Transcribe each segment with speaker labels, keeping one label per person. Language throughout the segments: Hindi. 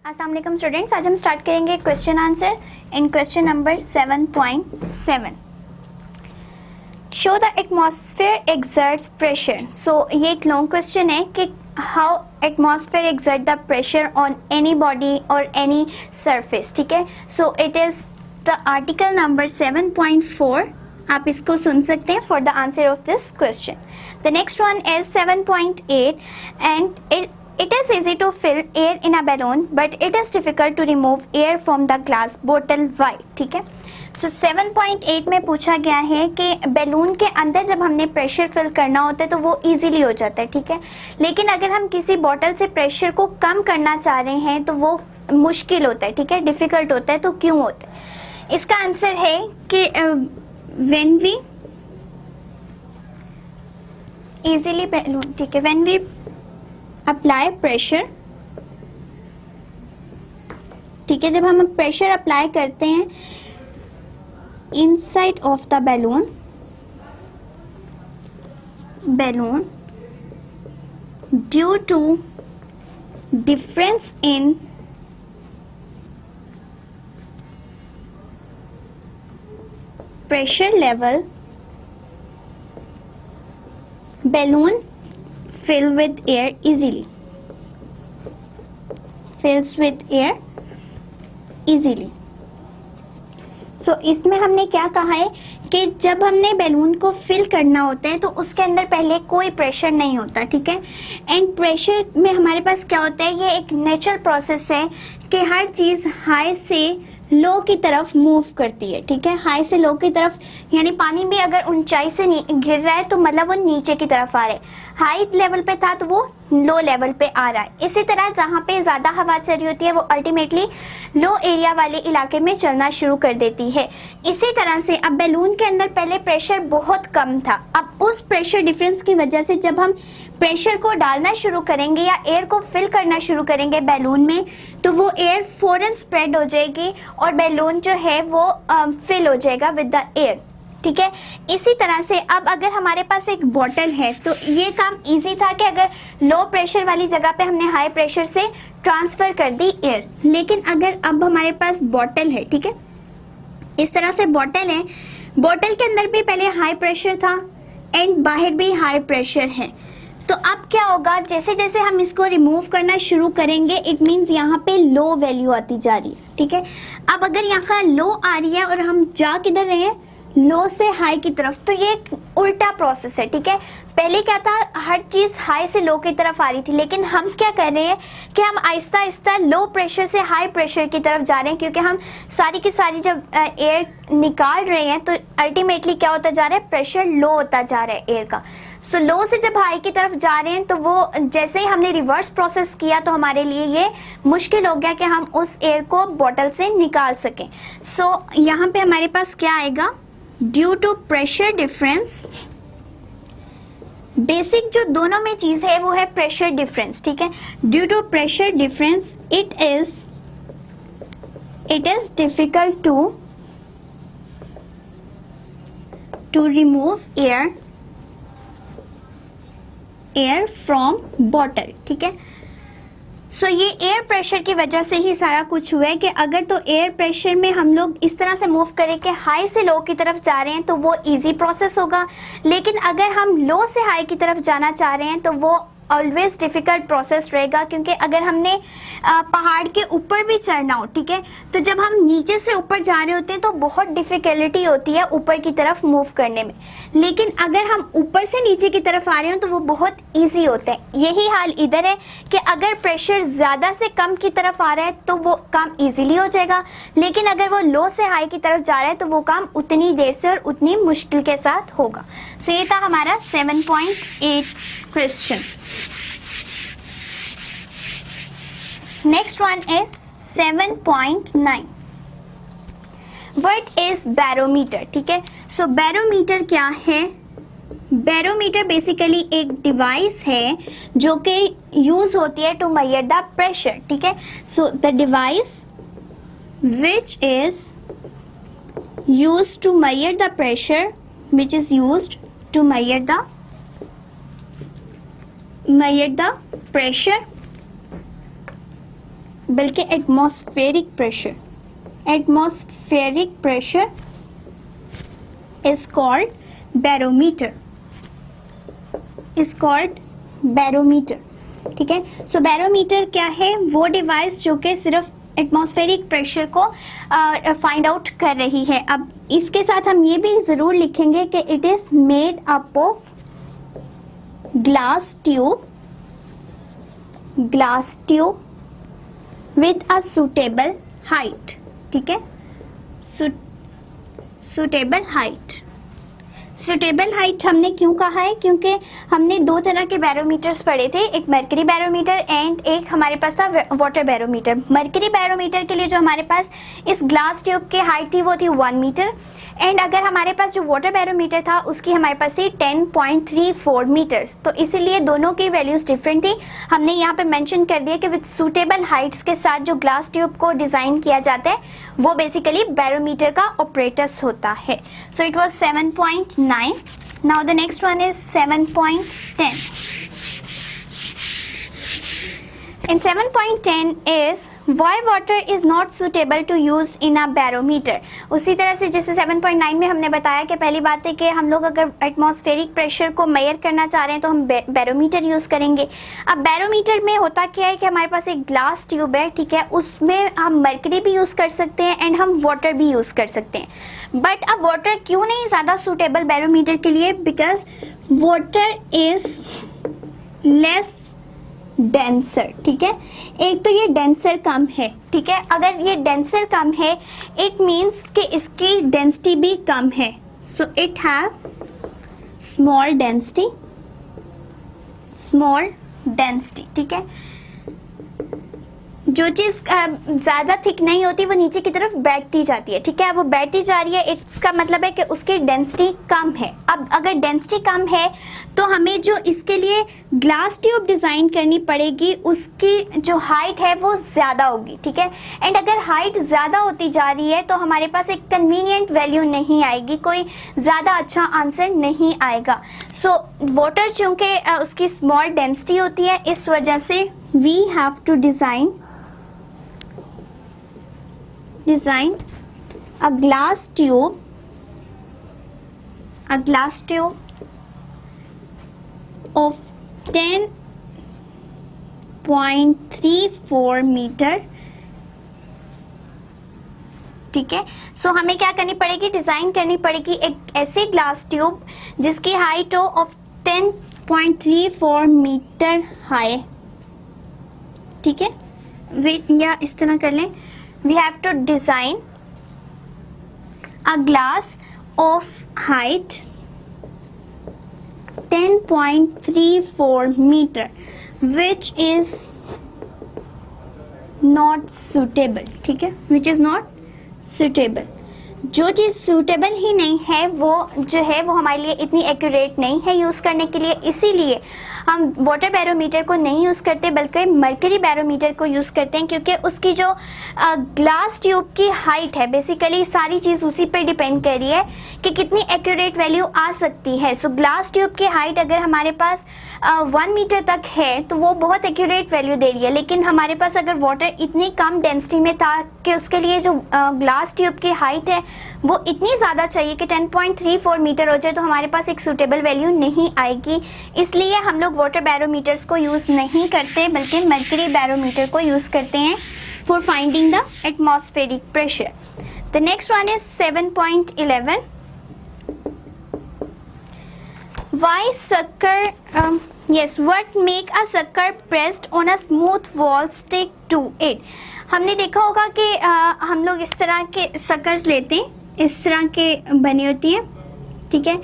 Speaker 1: अस्सलाम वालेकुम स्टूडेंट्स, आज हम स्टार्ट करेंगे question answer in question number 7.7। Show the atmosphere exerts pressure. So ये एक लॉन्ग क्वेश्चन है कि how atmosphere exert the pressure on any body और एनी सरफेस। ठीक है, so it is the article number 7.4। आप इसको सुन सकते हैं for the answer of this question. The next one is 7.8 and It is easy to fill air in a balloon, but it is difficult to remove air from the glass bottle. Why? ठीक है, so 7.8 में पूछा गया है कि बैलून के अंदर जब हमने प्रेशर फिल करना होता है तो वो इजीली हो जाता है। ठीक है, लेकिन अगर हम किसी बॉटल से प्रेशर को कम करना चाह रहे हैं तो वो मुश्किल होता है। ठीक है, डिफ़िकल्ट होता है। तो क्यों होता है? इसका आंसर है कि when we easily balloon, ठीक है, when we अप्लाई प्रेशर, ठीक है, जब हम प्रेशर अप्लाई करते हैं inside of the balloon due to difference in pressure level, balloon fill with air easily, fills with air easily। So इसमें हमने क्या कहा है कि जब हमने बैलून को फिल करना होता है तो उसके अंदर पहले कोई प्रेशर नहीं होता। ठीक है, एंड प्रेशर में हमारे पास क्या होता है, ये एक नेचुरल प्रोसेस है कि हर चीज़ हाई से लो की तरफ मूव करती है। ठीक है, हाई से लो की तरफ, यानी पानी भी अगर ऊंचाई से गिर रहा है तो मतलब वो नीचे की तरफ आ रहा है। हाई लेवल पे था तो वो लो लेवल पे आ रहा है। इसी तरह जहाँ पे ज़्यादा हवा चल रही होती है वो अल्टीमेटली लो एरिया वाले इलाके में चलना शुरू कर देती है। इसी तरह से अब बैलून के अंदर पहले प्रेशर बहुत कम था। अब उस प्रेशर डिफरेंस की वजह से जब हम प्रेशर को डालना शुरू करेंगे या एयर को फिल करना शुरू करेंगे बैलून में, तो वो एयर फौरन स्प्रेड हो जाएगी और बैलून जो है वो फिल हो जाएगा विद द एयर। ठीक है, इसी तरह से अब अगर हमारे पास एक बॉटल है तो ये काम इजी था कि अगर लो प्रेशर वाली जगह पे हमने हाई प्रेशर से ट्रांसफर कर दी एयर। लेकिन अगर अब हमारे पास बॉटल है, ठीक है, इस तरह से बॉटल है, बॉटल के अंदर भी पहले हाई प्रेशर था एंड बाहर भी हाई प्रेशर है, तो अब क्या होगा, जैसे जैसे हम इसको रिमूव करना शुरू करेंगे इट मीन्स यहाँ पे लो वैल्यू आती जा रही है। ठीक है, अब अगर यहाँ लो आ रही है और हम जा किधर रहे हैं, लो से हाई की तरफ, तो ये एक उल्टा प्रोसेस है। ठीक है, पहले क्या था, हर चीज़ हाई से लो की तरफ आ रही थी, लेकिन हम क्या कर रहे हैं कि हम आहिस्ता आहिस्ता लो प्रेशर से हाई प्रेशर की तरफ जा रहे हैं, क्योंकि हम सारी की सारी जब एयर निकाल रहे हैं तो अल्टीमेटली क्या होता जा रहा है, प्रेशर लो होता जा रहा है एयर का। सो लो से जब हाई की तरफ जा रहे हैं तो वो जैसे ही हमने रिवर्स प्रोसेस किया तो हमारे लिए ये मुश्किल हो गया कि हम उस एयर को बॉटल से निकाल सकें। सो यहाँ पे हमारे पास क्या आएगा, due to pressure difference, basic जो दोनों में चीज है वो है प्रेशर डिफरेंस। ठीक है, due to pressure difference it is difficult to remove air from bottle. ठीक है, सो ये एयर प्रेशर की वजह से ही सारा कुछ हुआ है कि अगर तो एयर प्रेशर में हम लोग इस तरह से मूव करें कि हाई से लो की तरफ जा रहे हैं तो वो इजी प्रोसेस होगा, लेकिन अगर हम लो से हाई की तरफ जाना चाह रहे हैं तो वो ऑलवेज डिफ़िकल्ट प्रोसेस रहेगा, क्योंकि अगर हमने पहाड़ के ऊपर भी चढ़ना हो, ठीक है, तो जब हम नीचे से ऊपर जा रहे होते हैं तो बहुत डिफ़िकल्टी होती है ऊपर की तरफ मूव करने में, लेकिन अगर हम ऊपर से नीचे की तरफ आ रहे हो तो वो बहुत इजी होते हैं। यही हाल इधर है कि अगर प्रेशर ज़्यादा से कम की तरफ आ रहा है तो वो काम ईजीली हो जाएगा, लेकिन अगर वो लो से हाई की तरफ जा रहा है तो वो काम उतनी देर से और उतनी मुश्किल के साथ होगा। सो ये था हमारा 7.8 question. Next one is 7.9। What is barometer? ठीक है, सो बैरोमीटर क्या है? बैरोमीटर बेसिकली एक डिवाइस है जो कि यूज होती है टू मेजर द प्रेशर। ठीक है, so the device which is use to measure the pressure, which is use to measure the pressure बल्कि atmospheric pressure, atmospheric pressure is called barometer, is called barometer. ठीक है, सो बैरोमीटर क्या है? वो डिवाइस जो कि सिर्फ एटमॉस्फेरिक प्रेशर को फाइंड आउट कर रही है। अब इसके साथ हम ये भी ज़रूर लिखेंगे कि it is made up of glass tube with a suitable height. ठीक है, सुटेबल हाइट। सुटेबल हाइट हमने क्यों कहा है? क्योंकि हमने दो तरह के बैरोमीटर्स पढ़े थे, एक मर्करी बैरोमीटर एंड एक हमारे पास था वाटर बैरोमीटर। मर्करी बैरोमीटर के लिए जो हमारे पास इस ग्लास ट्यूब की हाइट थी वो थी 1 मीटर, एंड अगर हमारे पास जो वाटर बैरोमीटर था उसकी हमारे पास थी 10.34 मीटर्स। तो इसीलिए दोनों की वैल्यूज डिफरेंट थी। हमने यहाँ पे मेंशन कर दिया कि विद सूटेबल हाइट्स के साथ जो ग्लास ट्यूब को डिज़ाइन किया जाता है वो बेसिकली बैरोमीटर का ऑपरेटस होता है। So it was 7.9. Now the next one is 7.10. And 7.10 is why water is not suitable to use in a barometer. उसी तरह से जैसे 7.9 में हमने बताया कि पहली बात है कि हम लोग अगर एटमॉस्फेरिक प्रेशर को मेजर करना चाह रहे हैं तो हम बैरोमीटर यूज़ करेंगे। अब बैरोमीटर में होता क्या है कि हमारे पास एक ग्लास ट्यूब है, ठीक है, उसमें हम मर्करी भी यूज़ कर सकते हैं एंड हम वाटर भी यूज़ कर सकते हैं। बट अब वाटर क्यों नहीं ज़्यादा सूटेबल बैरोमीटर के लिए? Because water is less denser. ठीक है, एक तो ये डेंसर कम है। ठीक है, अगर ये डेंसर कम है इट मीन्स कि इसकी डेंसिटी भी कम है। So it have small density, small density. ठीक है, जो चीज़ ज़्यादा थिक नहीं होती वो नीचे की तरफ बैठती जाती है। ठीक है, वो बैठती जा रही है, इसका मतलब है कि उसकी डेंसिटी कम है। अब अगर डेंसिटी कम है तो हमें जो इसके लिए ग्लास ट्यूब डिज़ाइन करनी पड़ेगी उसकी जो हाइट है वो ज़्यादा होगी। ठीक है, एंड अगर हाइट ज़्यादा होती जा रही है तो हमारे पास एक कन्वीनियंट वैल्यू नहीं आएगी, कोई ज़्यादा अच्छा आंसर नहीं आएगा। सो वाटर चूँकि उसकी स्मॉल डेंसिटी होती है इस वजह से we have to design a glass tube of 10.34 metre. ठीक है, सो हमें क्या करनी पड़ेगी? डिज़ाइन करनी पड़ेगी एक ऐसी ग्लास ट्यूब जिसकी हाइट हो ऑफ 10.34 मीटर हाई। ठीक है, या इस तरह कर लें, we have to design a glass of height 10.34 meter which is not suitable. ठीक है, which is not suitable. जो चीज़ सूटेबल ही नहीं है वो जो है वो हमारे लिए इतनी एक्यूरेट नहीं है यूज़ करने के लिए, इसीलिए हम वाटर बैरोमीटर को नहीं यूज़ करते बल्कि मर्करी बैरोमीटर को यूज़ करते हैं, क्योंकि उसकी जो ग्लास ट्यूब की हाइट है बेसिकली सारी चीज़ उसी पे डिपेंड कर रही है कि कितनी एक्यूरेट वैल्यू आ सकती है। सो ग्लास ट्यूब की हाइट अगर हमारे पास 1 मीटर तक है तो वो बहुत एक्यूरेट वैल्यू दे रही है, लेकिन हमारे पास अगर वाटर इतनी कम डेंसिटी में था कि उसके लिए जो ग्लास ट्यूब की हाइट है वो इतनी ज़्यादा चाहिए कि 10.34 मीटर हो जाए तो हमारे पास एक सूटेबल वैल्यू नहीं आएगी। इसलिए हम लोग वाटर बैरोमीटर्स को यूज़ नहीं करते बल्कि मर्करी बैरोमीटर को यूज़ करते हैं for finding the atmospheric pressure. The next one is 7.11. Why sucker? Yes, what make a sucker pressed on a smooth wall stick to it? हमने देखा होगा कि हम लोग इस तरह के सकर्स लेते हैं, इस तरह के बनी होती हैं। ठीक है,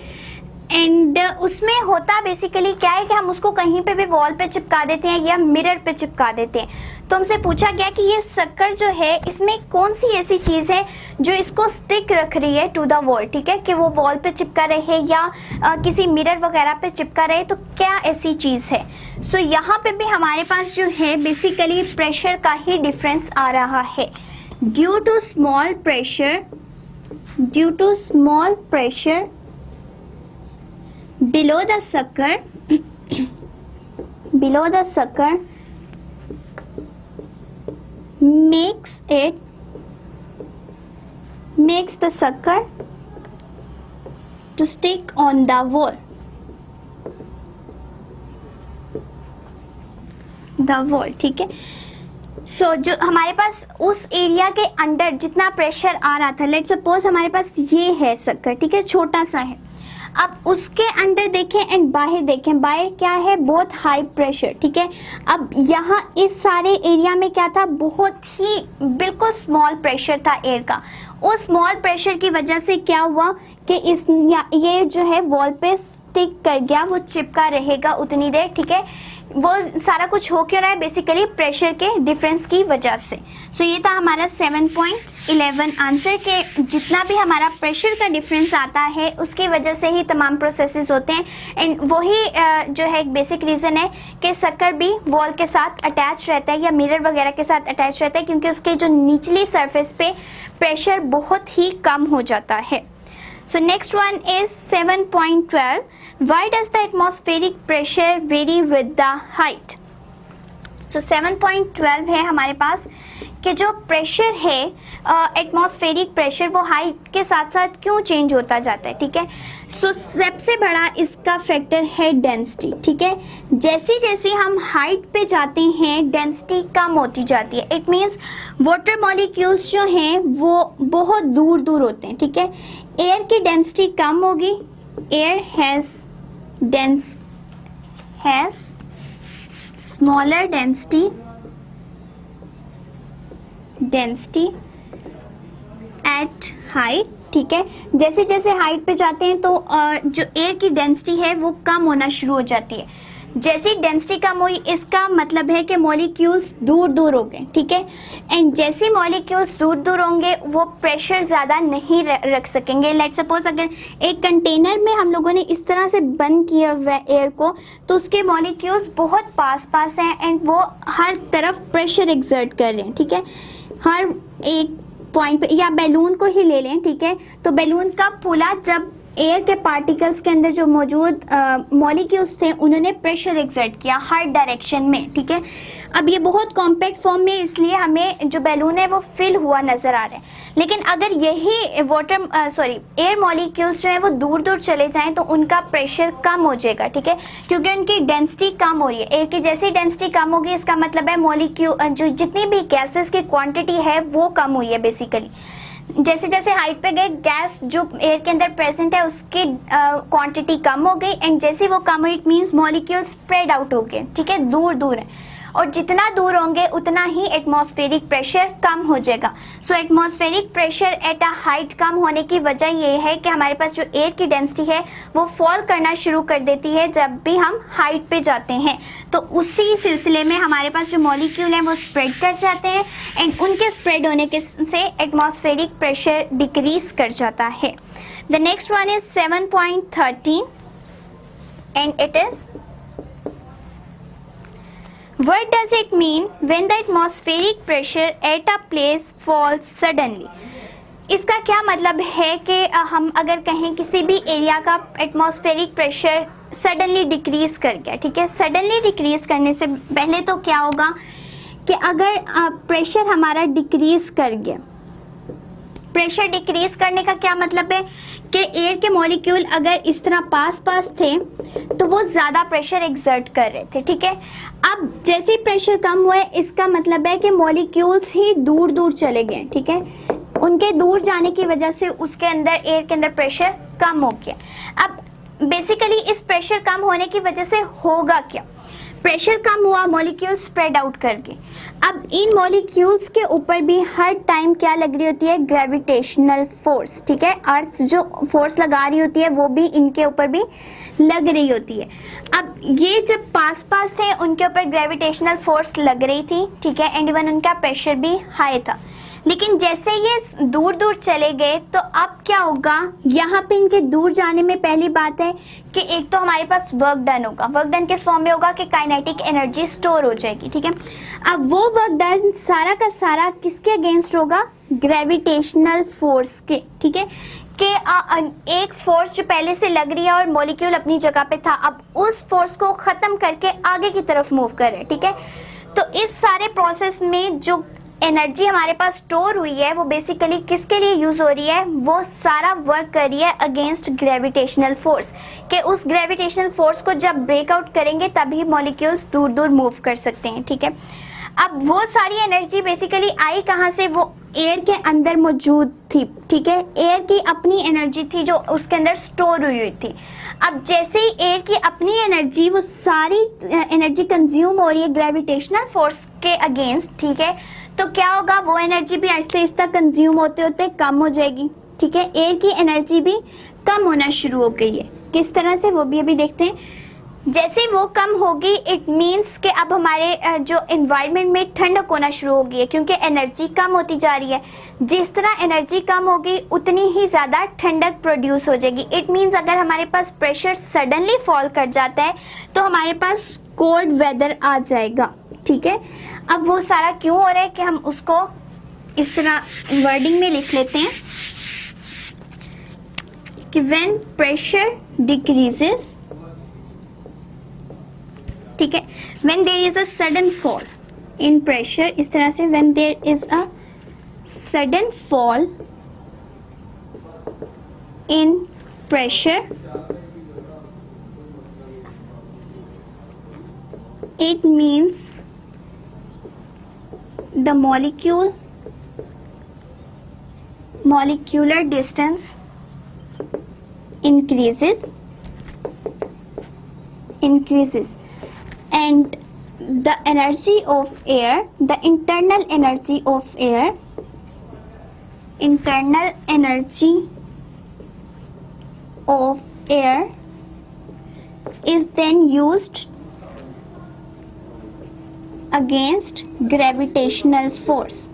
Speaker 1: एंड उसमें होता बेसिकली क्या है कि हम उसको कहीं पे भी वॉल पे चिपका देते हैं या मिरर पे चिपका देते हैं। तो हमसे पूछा गया कि ये शक्कर जो है इसमें कौन सी ऐसी चीज़ है जो इसको स्टिक रख रही है टू द वॉल। ठीक है, कि वो वॉल पे चिपका रहे या किसी मिरर वगैरह पे चिपका रहे, तो क्या ऐसी चीज़ है। सो यहाँ पे भी हमारे पास जो है बेसिकली प्रेशर का ही डिफरेंस आ रहा है। Due to small pressure below the makes the sucker to stick on the wall. ठीक है। सो जो हमारे पास उस एरिया के अंडर जितना प्रेशर आ रहा था, लेट्स सपोज हमारे पास ये है सक्कर, ठीक है, छोटा सा है। अब उसके अंडर देखें एंड बाहर देखें, बाहर क्या है, बहुत हाई प्रेशर, ठीक है। अब यहाँ इस सारे एरिया में क्या था, बहुत ही बिल्कुल स्मॉल प्रेशर था एयर का। उस स्मॉल प्रेशर की वजह से क्या हुआ कि ये जो है वॉल पे स्टिक कर गया, वो चिपका रहेगा उतनी देर, ठीक है। वो सारा कुछ हो क्यों रहा है, बेसिकली प्रेशर के डिफरेंस की वजह से। सो ये था हमारा 7.11 आंसर के जितना भी हमारा प्रेशर का डिफरेंस आता है उसकी वजह से ही तमाम प्रोसेसेस होते हैं। एंड वही जो है एक बेसिक रीज़न है कि सक्कर भी वॉल के साथ अटैच रहता है या मिरर वगैरह के साथ अटैच रहता है, क्योंकि उसके जो निचली सरफेस पे प्रेशर बहुत ही कम हो जाता है। So next one is 7.12. Why does the atmospheric pressure vary with the height? So 7.12 है हमारे पास कि जो प्रेशर है एटमॉस्फेरिक प्रेशर वो हाइट के साथ साथ क्यों चेंज होता जाता है, ठीक है। सो सबसे बड़ा इसका फैक्टर है डेंसिटी, ठीक है। जैसे जैसे हम हाइट पे जाते हैं डेंसिटी कम होती जाती है। इट मीन्स वाटर मॉलिक्यूल्स जो हैं वो बहुत दूर दूर होते हैं, ठीक है। एयर की डेंसिटी कम होगी, air has smaller density at height, ठीक है। जैसे जैसे हाइट पे जाते हैं तो जो एयर की डेंसिटी है वो कम होना शुरू हो जाती है। जैसे डेंसिटी कम हुई इसका मतलब है कि मॉलिक्यूल्स दूर दूर हो गए, ठीक है। एंड जैसे मॉलिक्यूल्स दूर दूर होंगे वो प्रेशर ज़्यादा नहीं रख सकेंगे। लेट्स सपोज अगर एक कंटेनर में हम लोगों ने इस तरह से बंद किया हुआ एयर को तो उसके मॉलिक्यूल्स बहुत पास पास हैं एंड वो हर तरफ प्रेशर एक्सर्ट कर रहे हैं, ठीक है, हर एक पॉइंट पे। या बैलून को ही ले लें, ठीक है, तो बैलून कब फूला, जब एयर के पार्टिकल्स के अंदर जो मौजूद मॉलिक्यूल्स थे उन्होंने प्रेशर एक्सर्ट किया हर डायरेक्शन में, ठीक है। अब ये बहुत कॉम्पैक्ट फॉर्म में इसलिए हमें जो बैलून है वो फिल हुआ नज़र आ रहा है। लेकिन अगर यही एयर मॉलिक्यूल्स जो है वो दूर दूर चले जाएं तो उनका प्रेशर कम हो जाएगा, ठीक है, क्योंकि उनकी डेंसिटी कम हो रही है। एयर की जैसी डेंसिटी कम होगी इसका मतलब है मॉलिक्यूल जो जितनी भी गैसेस की क्वांटिटी है वो कम हुई है। बेसिकली जैसे जैसे हाइट पे गए गैस जो एयर के अंदर प्रेजेंट है उसकी क्वांटिटी कम हो गई एंड जैसे वो कम हुई it means molecule spread out हो गए, ठीक है, दूर दूर है। और जितना दूर होंगे उतना ही एटमॉस्फेरिक प्रेशर कम हो जाएगा। So atmospheric pressure at a height कम होने की वजह ये है कि हमारे पास जो एयर की डेंसिटी है वो फॉल करना शुरू कर देती है जब भी हम हाइट पे जाते हैं। तो उसी सिलसिले में हमारे पास जो मॉलिक्यूल हैं वो स्प्रेड कर जाते हैं एंड उनके स्प्रेड होने के से एटमॉस्फेरिक प्रेशर डिक्रीज कर जाता है। The next one is 7.13 and it is What does it mean when the atmospheric pressure at a place falls suddenly? इसका क्या मतलब है कि हम अगर कहें किसी भी एरिया का एटमॉस्फेरिक प्रेशर सडनली डिक्रीज कर गया, ठीक है। सडनली डिक्रीज करने से पहले तो क्या होगा कि अगर प्रेशर हमारा डिक्रीज कर गया, प्रेशर डिक्रीज करने का क्या मतलब है कि एयर के मॉलिक्यूल अगर इस तरह पास पास थे तो वो ज़्यादा प्रेशर एक्सर्ट कर रहे थे, ठीक है। अब जैसे प्रेशर कम हुआ है इसका मतलब है कि मॉलिक्यूल्स ही दूर दूर चले गए, ठीक है। उनके दूर जाने की वजह से उसके अंदर एयर के अंदर प्रेशर कम हो गया। अब बेसिकली इस प्रेशर कम होने की वजह से होगा क्या, प्रेशर कम हुआ, मॉलिक्यूल स्प्रेड आउट कर गए। अब इन मॉलिक्यूल्स के ऊपर भी हर टाइम क्या लग रही होती है, ग्रेविटेशनल फोर्स, ठीक है। अर्थ जो फोर्स लगा रही होती है वो भी इनके ऊपर भी लग रही होती है। अब ये जब पास पास थे उनके ऊपर ग्रेविटेशनल फोर्स लग रही थी, ठीक है, एंड इवन उनका प्रेशर भी हाई था। लेकिन जैसे ये दूर दूर चले गए तो अब क्या होगा, यहाँ पे इनके दूर जाने में पहली बात है कि एक तो हमारे पास वर्क डन होगा। वर्क डन किस फॉर्म में होगा कि काइनेटिक एनर्जी स्टोर हो जाएगी, ठीक है। अब वो वर्क डन सारा का सारा किसके अगेंस्ट होगा, ग्रेविटेशनल फोर्स के, ठीक है, कि एक फोर्स जो पहले से लग रही है और मॉलिक्यूल अपनी जगह पे था अब उस फोर्स को ख़त्म करके आगे की तरफ मूव कर रहे हैं, ठीक है। तो इस सारे प्रोसेस में जो एनर्जी हमारे पास स्टोर हुई है वो बेसिकली किसके लिए यूज हो रही है, वो सारा वर्क कर रही है अगेंस्ट ग्रेविटेशनल फोर्स, कि उस ग्रेविटेशनल फोर्स को जब ब्रेकआउट करेंगे तभी मॉलिक्यूल्स दूर दूर मूव कर सकते हैं। ठीक है, अब वो सारी एनर्जी बेसिकली आई कहाँ से, वो एयर के अंदर मौजूद थी। ठीक है, एयर की अपनी एनर्जी थी जो उसके अंदर स्टोर हुई थी। अब जैसे ही एयर की अपनी एनर्जी, वो सारी एनर्जी कंज्यूम हो रही है ग्रेविटेशनल फोर्स के अगेंस्ट, ठीक है, तो क्या होगा, वो एनर्जी भी आहिस्ता आहिस्ता कंज्यूम होते होते कम हो जाएगी। ठीक है, एयर की एनर्जी भी कम होना शुरू हो गई है। किस तरह से, वो भी अभी देखते हैं। जैसे वो कम होगी इट मीन्स कि अब हमारे जो एनवायरनमेंट में ठंडक होना शुरू हो गई है, क्योंकि एनर्जी कम होती जा रही है। जिस तरह एनर्जी कम होगी उतनी ही ज़्यादा ठंडक प्रोड्यूस हो जाएगी। इट मीन्स अगर हमारे पास प्रेशर सडनली फॉल कर जाता है तो हमारे पास कोल्ड वेदर आ जाएगा। ठीक है, अब वो सारा क्यों हो रहा है कि हम उसको इस तरह वर्डिंग में लिख लेते हैं कि व्हेन प्रेशर डिक्रीजेस, ठीक है, when there is a sudden fall in pressure, इस तरह से when there is a sudden fall in pressure, it means the molecular distance increases and the energy of air, the internal energy of air is then used against gravitational force.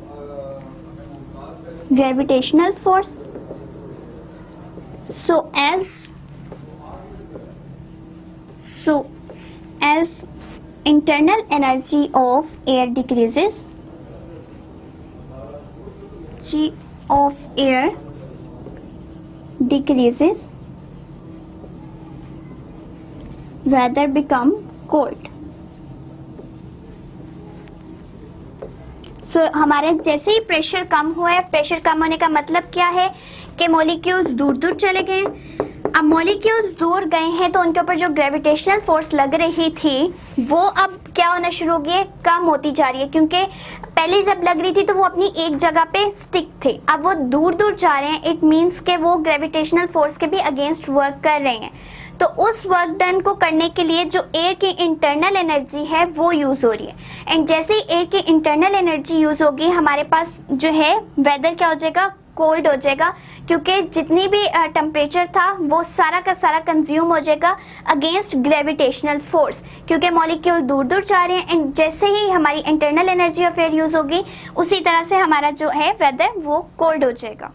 Speaker 1: So as internal energy of air decreases, weather become cold. सो हमारे जैसे ही प्रेशर कम हुआ है, प्रेशर कम होने का मतलब क्या है कि मॉलिक्यूल्स दूर दूर चले गए। अब मॉलिक्यूल्स दूर गए हैं तो उनके ऊपर जो ग्रेविटेशनल फोर्स लग रही थी वो अब क्या होना शुरू हो गई है, कम होती जा रही है, क्योंकि पहले जब लग रही थी तो वो अपनी एक जगह पे स्टिक थे, अब वो दूर दूर जा रहे हैं। इट मीन्स के वो ग्रेविटेशनल फोर्स के भी अगेंस्ट वर्क कर रहे हैं। तो उस वर्क डन को करने के लिए जो एयर की इंटरनल एनर्जी है वो यूज़ हो रही है। एंड जैसे ही एयर की इंटरनल एनर्जी यूज़ होगी हमारे पास जो है वेदर क्या हो जाएगा, कोल्ड हो जाएगा, क्योंकि जितनी भी टेम्परेचर था वो सारा का सारा कंज्यूम हो जाएगा अगेंस्ट ग्रेविटेशनल फोर्स, क्योंकि मॉलिक्यूल दूर दूर जा रहे हैं। एंड जैसे ही हमारी internal energy of air use होगी उसी तरह से हमारा जो है वेदर वो कोल्ड हो जाएगा।